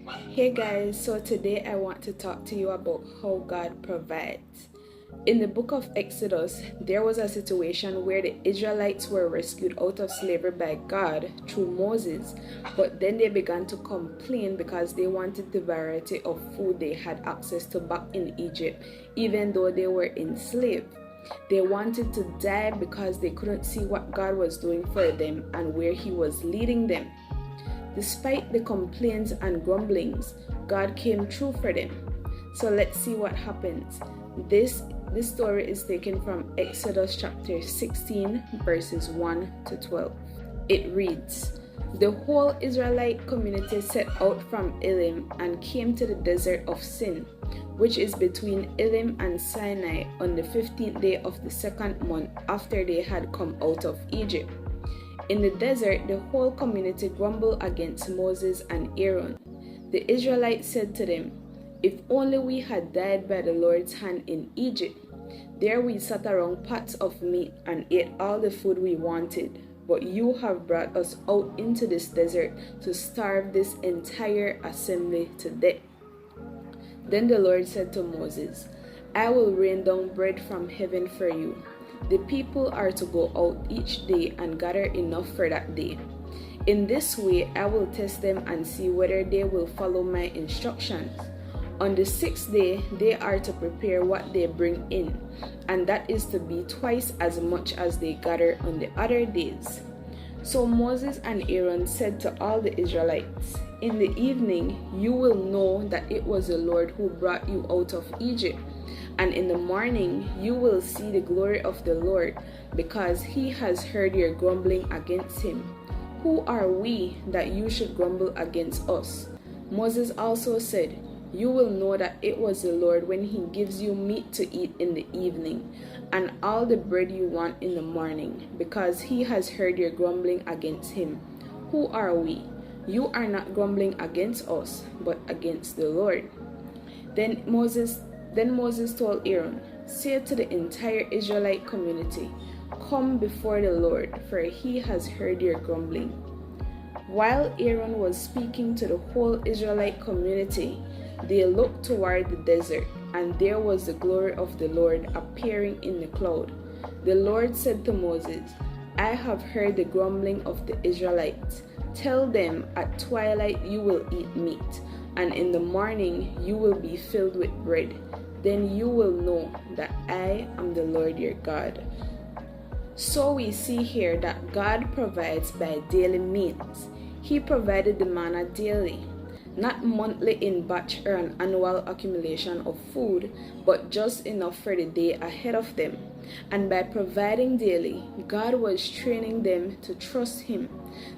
Hey guys, so today I want to talk to you about how God provides. In the book of Exodus, there was a situation where the Israelites were rescued out of slavery by God through Moses, but then they began to complain because they wanted the variety of food they had access to back in Egypt, even though they were enslaved. They wanted to die because they couldn't see what God was doing for them and where He was leading them. Despite the complaints and grumblings, God came through for them. So let's see what happens. This story is taken from Exodus chapter 16, verses 1 to 12. It reads, "The whole Israelite community set out from Elim and came to the desert of Sin, which is between Elim and Sinai, on the 15th day of the second month after they had come out of Egypt. In the desert, the whole community grumbled against Moses and Aaron. The Israelites said to them, 'If only we had died by the Lord's hand in Egypt. There we sat around pots of meat and ate all the food we wanted. But you have brought us out into this desert to starve this entire assembly to death.' Then the Lord said to Moses, 'I will rain down bread from heaven for you. The people are to go out each day and gather enough for that day. In this way, I will test them and see whether they will follow my instructions. On the sixth day, they are to prepare what they bring in, and that is to be twice as much as they gather on the other days.' So Moses and Aaron said to all the Israelites, 'In the evening you will know that it was the Lord who brought you out of Egypt. And in the morning you will see the glory of the Lord, because He has heard your grumbling against Him. Who are we that you should grumble against us?' Moses also said, 'You will know that it was the Lord when He gives you meat to eat in the evening, and all the bread you want in the morning, because He has heard your grumbling against Him. Who are we? You are not grumbling against us, but against the Lord.' Then Moses told Aaron, 'Say to the entire Israelite community, "Come before the Lord, for He has heard your grumbling." While Aaron was speaking to the whole Israelite community, they looked toward the desert, and there was the glory of the Lord appearing in the cloud. The Lord said to Moses, 'I have heard the grumbling of the Israelites. Tell them, at twilight you will eat meat, and in the morning you will be filled with bread. Then you will know that I am the Lord your God.'" So we see here that God provides by daily means. He provided the manna daily, not monthly in batch or an annual accumulation of food, but just enough for the day ahead of them. And by providing daily, God was training them to trust Him.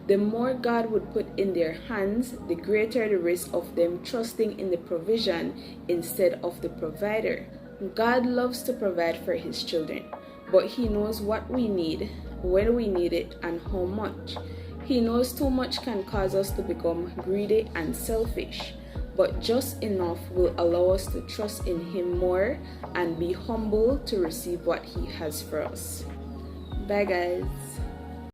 The more God would put in their hands, the greater the risk of them trusting in the provision instead of the provider. God loves to provide for His children, but He knows what we need, when we need it, and how much. He knows too much can cause us to become greedy and selfish, but just enough will allow us to trust in Him more and be humble to receive what He has for us. Bye guys.